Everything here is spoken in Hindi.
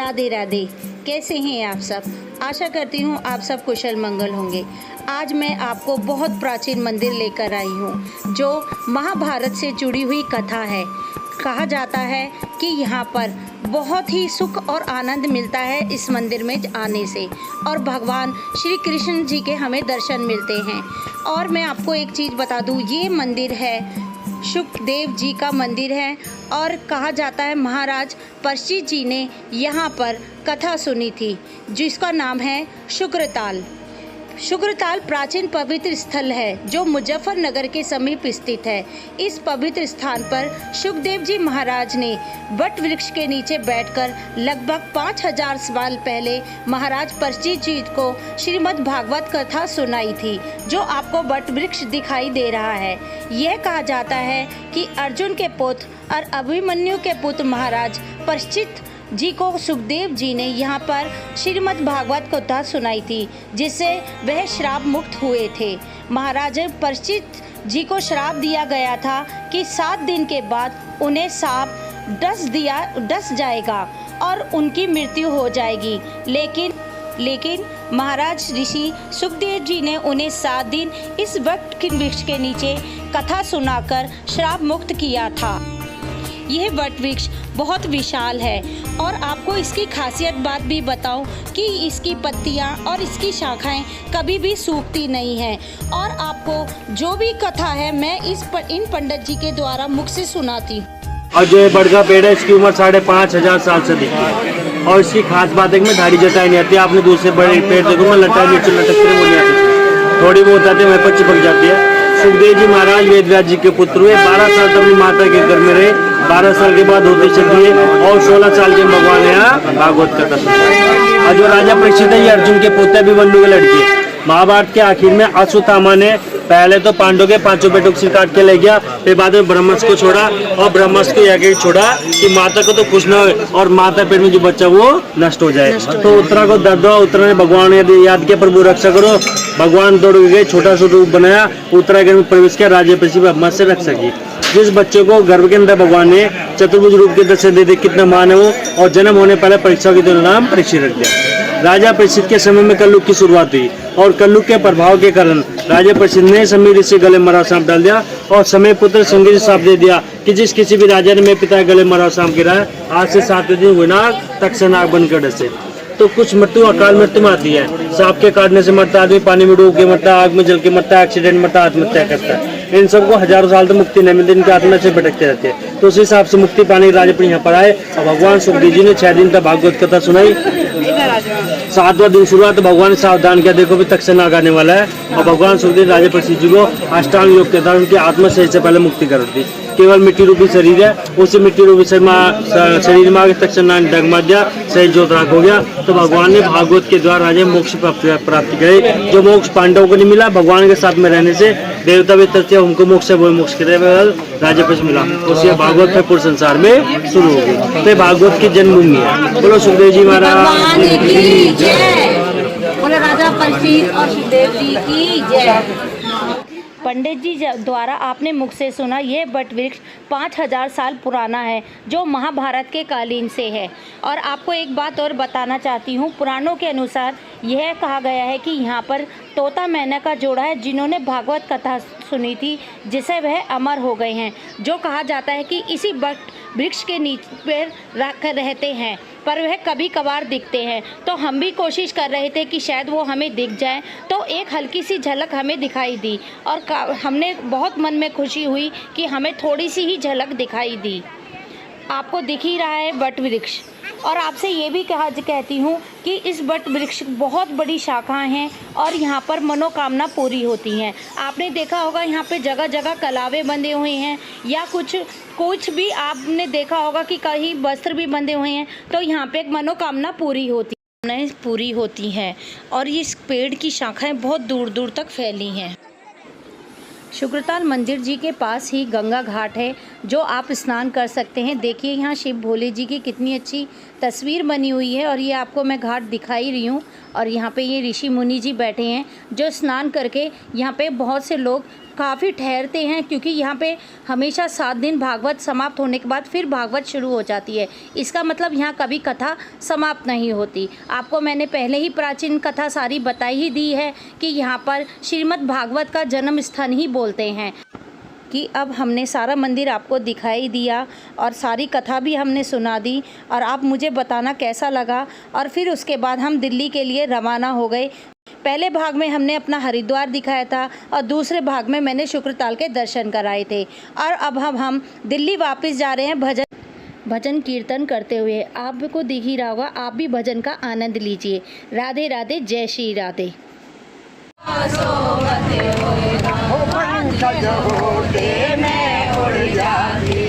राधे राधे। कैसे हैं आप सब? आशा करती हूँ आप सब कुशल मंगल होंगे। आज मैं आपको बहुत प्राचीन मंदिर लेकर आई हूँ जो महाभारत से जुड़ी हुई कथा है। कहा जाता है कि यहाँ पर बहुत ही सुख और आनंद मिलता है इस मंदिर में आने से, और भगवान श्री कृष्ण जी के हमें दर्शन मिलते हैं। और मैं आपको एक चीज़ बता दूँ, ये मंदिर है शुकदेव जी का मंदिर है, और कहा जाता है महाराज परीक्षित जी ने यहाँ पर कथा सुनी थी जिसका नाम है शुक्रताल। शुक्रताल प्राचीन पवित्र स्थल है जो मुजफ्फरनगर के समीप स्थित है। इस पवित्र स्थान पर शुकदेव जी महाराज ने वट वृक्ष के नीचे बैठकर लगभग 5000 साल पहले महाराज परीक्षित जी को श्रीमद् भागवत कथा सुनाई थी, जो आपको वट वृक्ष दिखाई दे रहा है। यह कहा जाता है कि अर्जुन के पुत्र और अभिमन्यु के पुत्र महाराज परीक्षित जी को सुखदेव जी ने यहाँ पर श्रीमद् भागवत कथा सुनाई थी, जिससे वह श्राप मुक्त हुए थे। महाराज परीक्षित जी को श्राप दिया गया था कि 7 दिन के बाद उन्हें सांप डस जाएगा और उनकी मृत्यु हो जाएगी। लेकिन महाराज ऋषि सुखदेव जी ने उन्हें 7 दिन इस वट वृक्ष के नीचे कथा सुनाकर श्राप मुक्त किया था। यह वट वृक्ष बहुत विशाल है, और आपको इसकी खासियत बात भी बताऊं कि इसकी पत्तियां और इसकी शाखाएं कभी भी सूखती नहीं हैं। और आपको जो भी कथा है मैं इन पंडित जी के द्वारा मुख से सुनाती हूँ। और जो ये बड़का पेड़ है इसकी उम्र 5500 साल से दिखती है, और इसकी खास बात है कि में धारी जटाई नहीं आती। आपने दूसरे बड़े पेड़ देखो मैं लटाई नीचे लटकते वो नहीं आती, थोड़ी बहुत आती है वहीं पर चिपक जाती है। सुखदेव जी महाराज वेदव्यास जी के पुत्र हुए, 12 साल तक अपनी माता के घर में रहे। 12 साल के बाद होते चलिए और 16 साल के भगवान यहाँ भागवत कथा सुना। और जो राजा परीक्षित है ये अर्जुन के पुत्र अभिमन्यु के लड़के। महाभारत के आखिर में अश्वत्थामा ने पहले तो पांडव के 5 बेटों को सिर काट के ले गया, फिर बाद में ब्रह्मस्त्र को छोड़ा, और ब्रह्मस्त्र को यह छोड़ा कि माता को तो खुश न हो और माता पेट में जो बच्चा वो नष्ट हो जाए। तो उत्तरा को दर्द हुआ, उत्तरा ने भगवान याद किया प्रभु रक्षा करो। भगवान दौड़ गए, छोटा सा रूप बनाया, उत्तरा घर में प्रवेश किया, राजा पृथ्वी पर से रख सकी। जिस बच्चे को गर्भ के अंदर भगवान ने चतुर्भुज रूप के दर्शन दे दी, कितना मान है वो, और जन्म होने पहले परीक्षा की तो नाम परीक्षित रख दिया। राजा परीक्षित के समय में कलयुग की शुरुआत हुई, और कलयुग के प्रभाव के कारण राजा परीक्षित ने समीर से गले मरा सांप डाल दिया, और समय पुत्र संगी से सांप दे दिया कि जिस किसी भी राजा ने मेरे पिता गले मरा सांप गिराया, आज से 7वें दिन विनाग तक से नाग बनकर डसे। तो कुछ मृत्यु अकाल मृत्यु में आती है। सांप के काटने से मरता आदमी, पानी में डूब के मरता, आग में जल के मरता, एक्सीडेंट मरता, आत्महत्या करता है। इन सबको हजारों साल तक मुक्ति नहीं मिलती, इनकी आत्मा से भटकते रहते हैं। तो उस हिसाब से मुक्ति पाने राजा पर यहाँ पर आए, और भगवान सुखदेव जी ने 6 दिन तक भागवत कथा सुनाई। 7वां दिन शुरुआत भगवान ने सावधान किया, देखो भी तक से नाग आने वाला है, और भगवान सुखदेव राजा परीक्षित जी को अष्टांग योग के द्वारा उनकी आत्मा से पहले मुक्ति कर दी। केवल मिट्टी रूपी शरीर है, उसी मिट्टी रूपी शरीर में आगे तक से नाग डगमा दिया, सही ज्योत राख हो गया। तो भगवान ने भागवत के द्वारा राजा मोक्ष प्राप्ति करे। जो मोक्ष पांडवों को नहीं मिला, भगवान के साथ में रहने से देवता भी तरते उनको मोक्ष वो मोक्ष के राजा पक्ष मिला। उसी भागवत फिर पूरे संसार में शुरू हो गई। तो भागवत की जन्मभूमि है। बोलो सुखदेव जी महाराज की जय, बोलो राजा परीक्षित और सुखदेव जी की जय। पंडित जी द्वारा आपने मुख से सुना, यह वट वृक्ष 5000 साल पुराना है जो महाभारत के कालीन से है। और आपको एक बात और बताना चाहती हूँ, पुराणों के अनुसार यह कहा गया है कि यहाँ पर तोता मैना का जोड़ा है जिन्होंने भागवत कथा सुनी थी, जिसे वह अमर हो गए हैं। जो कहा जाता है कि इसी वट वृक्ष के नीचे पर रहते हैं, पर वह कभी कभार दिखते हैं। तो हम भी कोशिश कर रहे थे कि शायद वो हमें दिख जाए, तो एक हल्की सी झलक हमें दिखाई दी, और हमने बहुत मन में खुशी हुई कि हमें थोड़ी सी ही झलक दिखाई दी। आपको दिख ही रहा है वट वृक्ष। और आपसे ये भी कहती हूँ कि इस वट वृक्ष बहुत बड़ी शाखाएं हैं, और यहाँ पर मनोकामना पूरी होती हैं। आपने देखा होगा यहाँ पे जगह जगह कलावे बंधे हुए हैं, या कुछ भी आपने देखा होगा कि कहीं वस्त्र भी बंधे हुए हैं, तो यहाँ पे एक मनोकामना पूरी होती हैं। और इस पेड़ की शाखाएं बहुत दूर दूर तक फैली हैं। शुक्रताल मंदिर जी के पास ही गंगा घाट है, जो आप स्नान कर सकते हैं। देखिए यहाँ शिव भोले जी की कितनी अच्छी तस्वीर बनी हुई है और ये आपको मैं घाट दिखाई रही हूँ। और यहाँ पे ये ऋषि मुनि जी बैठे हैं जो स्नान करके यहाँ पे बहुत से लोग काफ़ी ठहरते हैं, क्योंकि यहाँ पे हमेशा 7 दिन भागवत समाप्त होने के बाद फिर भागवत शुरू हो जाती है। इसका मतलब यहाँ कभी कथा समाप्त नहीं होती। आपको मैंने पहले ही प्राचीन कथा सारी बताई ही दी है कि यहाँ पर श्रीमद् भागवत का जन्म स्थान ही बोलते हैं। कि अब हमने सारा मंदिर आपको दिखाई दिया और सारी कथा भी हमने सुना दी, और आप मुझे बताना कैसा लगा। और फिर उसके बाद हम दिल्ली के लिए रवाना हो गए। पहले भाग में हमने अपना हरिद्वार दिखाया था और दूसरे भाग में मैंने शुक्रताल के दर्शन कराए थे। और अब हम दिल्ली वापस जा रहे हैं भजन कीर्तन करते हुए। आपको दिख ही रहा होगा, आप भी भजन का आनंद लीजिए। राधे राधे, जय श्री राधे। मैं उड़ जाती